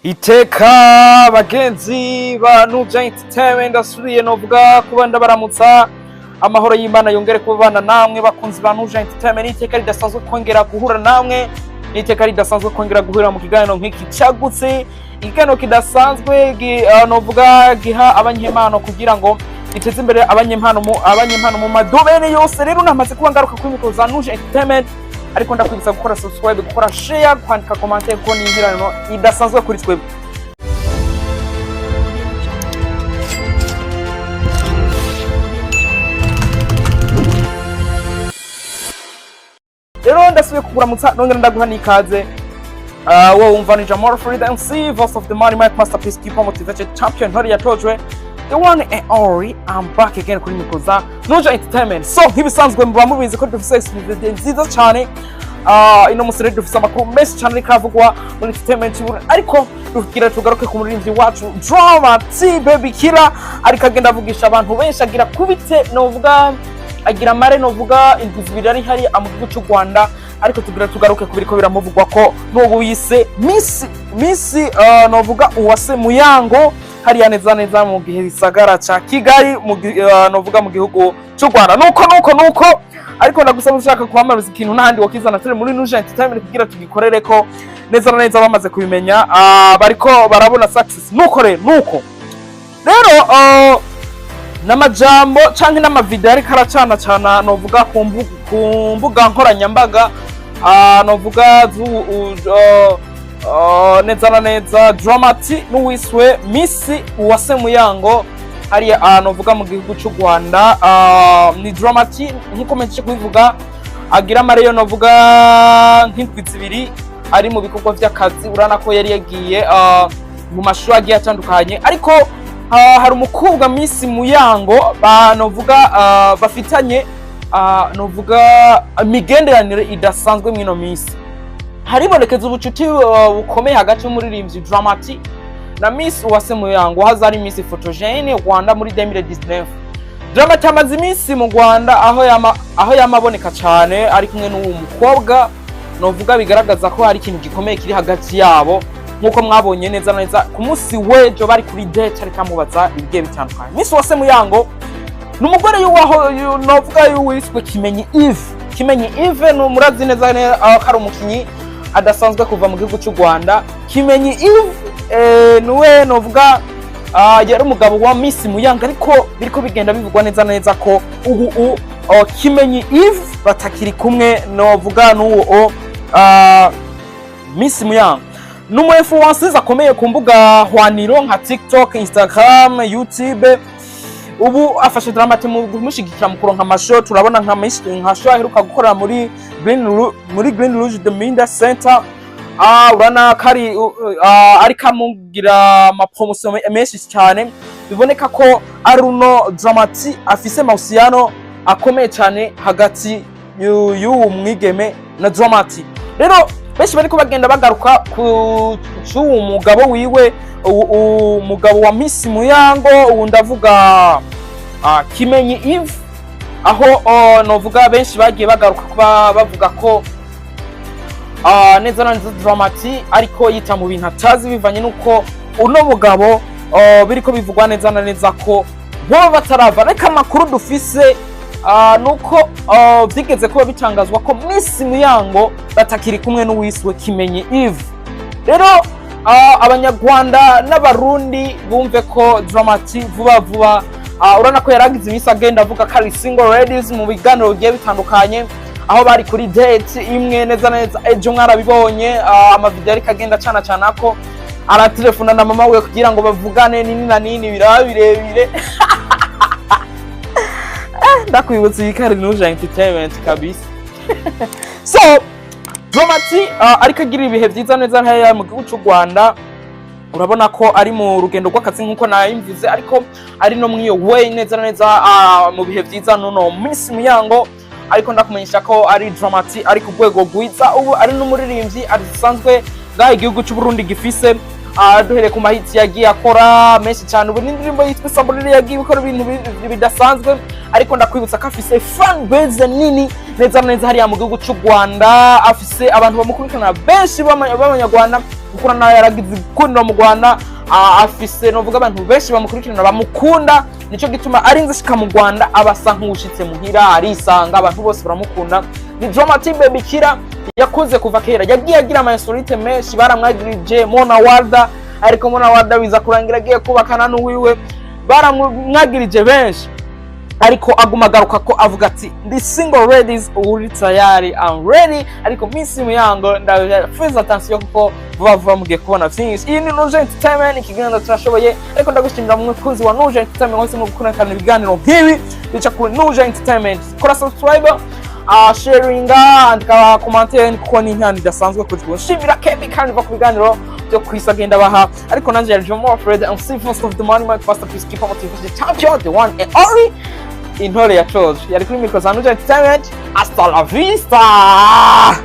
Iteka bagenzi ba NUJA Entertainment asubiye novuga kuba ndabaramutsa amahoro y'Imana yongere kubana namwe bakunzi ba NUJA Entertainment. Iteka ridasanzwe kongera guhura namwe, iteka ridasanzwe kongera guhura mu kiganiro nk'iki cyagutse, ikiganiro kidasanzwe novuga giha abanyempano kugira ngo iteze imbere abanyempano mu madobene yose. Rero namaze kuba ngaruka kuri mikoro za NUJA Entertainment, ariko ndakwibutsa gukora subscribe, gukora share, kwandika commentaire ko n'inhirano idasanzwe kuri twebwe. Rero ndasubiye kukuramutsa nongera ndaguha n'ikaze. Wowe wumva ni Jamor Freedom MC, voice of the money, my masterpiece, keeper motivated champion, hori yatojwe, the one and only. I'm back again kuri mikoro za NUJA Entertainment. So nk'ibisanzwe muba mubizi ko dufise video nziza cyane. Ino musire dufise amakuru menshi cyane rikavugwa muri entertainment y'Uburundi, ariko tugira tugaruke ku muririmbyi wacu Drama T Baby Killer, ariko agenda avugisha abantu benshi, agira kubite novuga, agira mare novuga indwi zibiri ari hari mu gihugu cy'u Rwanda, ariko tugira tugaruke kubiriko biramuvugwa ko n'ubu yise Miss novuga Uwase Muyango hariya neza mu gihe gisagara ca Kigali novuga mu gihugu cy'u Rwanda. Nuko ariko ndagusaba ushaka kwamamaza ikintu n'ahandi wakizana turi muri NUJA Entertainment kugira tugikorere ko neza bamaze kubimenya, bariko barabona success. Nuko rero n'amajambo canke n'amavideo ariko aracana novuga ku mbuga nkoranyambaga, novuga neza Drama T n'uwiswe Miss Uwase Muyango hariya novuga mu gihugu cy'u Rwanda. Ni Drama T nkuko menshi kubivuga, agira mareyo novuga nk'indwi zibiri ari mu bikorwa by'akazi, urana ko yari yagiye mu mashuri agiye atandukanye, ariko hari umukobwa Miss Muyango novuga bafitanye novuga imigenderanire idasanzwe mwino Miss. Haribonekeza ubucuti bukomeye hagati y'umuririmbyi Drama T na Miss Uwase Muyango, hazari Miss Photogene Rwanda muri 2019. Drama T amaze iminsi mu Rwanda aho yamaboneka cyane ari kumwe n'uwo mukobwa, novuga bigaragaza ko hari ikintu gikomeye kiri hagati yabo, nkuko mwabonye neza ku munsi wejo bari kuri date, ariko amubaza ibigiye bitandukanye. Miss Uwase Muyango n'umugore y'uwaho novuga y'uwiswe Kimenyi Yves n'umurazi neza ari umukinyi adasanzwe kuva mu gihugu cy'u Rwanda. Kimenyi Yves nuwe novuga yari umugabo wa Miss Muyango, ariko biriko bigenda bivugwa neza ko ubu Kimenyi Yves batakiri kumwe novuga n'uwo Miss Muyango. Numu influencers akomeye ku mbuga hwaniro nka TikTok, Instagram, YouTube. Ubu afashe Drama T mu kumushigikira mu kuronka amasho. Turabona nka show aheruka gukorera muri Green Rouge the Minda Center. Urana kari ari kamugira ama promotion menshi cyane, biboneka ko ari uno Drama T afise mausiano akomeye cyane hagati y'uwo mwigeme na Drama T. Rero benshi bariko bagenda bagaruka ku cy'uwo mugabo wiwe, umugabo wa Miss Muyango, ubu ndavuga Kimenyi Yves, aho novuga benshi bagiye bagaruka kuba bavuga ko neza Drama T ariko yita mu bintu atazi, bivanye nuko uno mugabo biriko bivugwa neza ko bo batarava. Reka makuru dufise nuko byigeze kuba bitangazwa ko Miss Muyango batakiri kumwe n'uwiswe Kimenyi Yves. Rero abanyarwanda n'abarundi bumve ko Drama T vuba urana ko yaragize iminsi agenda avuga ko ari single ladies mu biganiro bigiye bitandukanye, aho bari kuri date imwe neza ejo mwarabibonye amavideo ariko agenda cana ko aratelefona na mama we kugira ngo bavugane nini biraba birebire. Ndakwibutsa ikari NUJA Entertainment kabisa. So Drama T ariko agira ibihe byiza neza haya mu gihugu cy'u Rwanda, urabona ko ari mu rugendo rw'akazi nkuko nayimvuze, ariko ari no mwiyo way neza mu bihe byiza nuno Miss Muyango. Ariko ndakumenyesha ko ari Drama T ari ku rwego rwiza, ubu ari n'umuririmbyi asanzwe ngaho igihugu cy'u Burundi gifise. Duhere ku mahitsi yagiye akora menshi cyane, ubu n'indirimbo yitwa Samburire yagiye gukora ibintu bidasanzwe, ariko ndakwibutsa ko afise fan base nini neza hariya mu gihugu cy'u Rwanda, afise abantu bamukurikirana benshi b'abanyarwanda, gukora nawe yaragize gukundira mu Rwanda, afise novuga abantu benshi bamukurikirana bamukunda, nico gituma arinze shika mu Rwanda abasa nk'ushitse muhira, arisanga abantu bose baramukunda. Ni Dramati Baby Kira yakuze kuva kera, yagiye agira ama insolite menshi, baramwagirije Mona Warda, ariko Mona Warda biza kurangira agiye kubakana n'uwiwe, baramwagirije benshi, ariko aguma garuka ko avuga ati ndi single ladies uri tayari, I'm ready, ariko Miss Muyango ndafiza attention kuko vuba mugiye kubona byinshi. Iyi ni NUJA Entertainment, ikiganiro turashoboye, ariko ndagushimira mu mukunzi wa NUJA Entertainment hose mu gukurikirana ibiganiro nk'ibi bica kuri NUJA Entertainment. Kora subscribe, sharinga, andika commentaire, kuko ni nkandi dasanzwe kuri twe. Shimira Kevin kandi va ku biganiro byo kwisagenda baha, ariko nanje yari Jomo Fred, I'm still most of the money, my faster please keep on motivating the champion, the one and only intore ya George. Yari kuri mikro za NUJA Entertainment. Hasta la vista.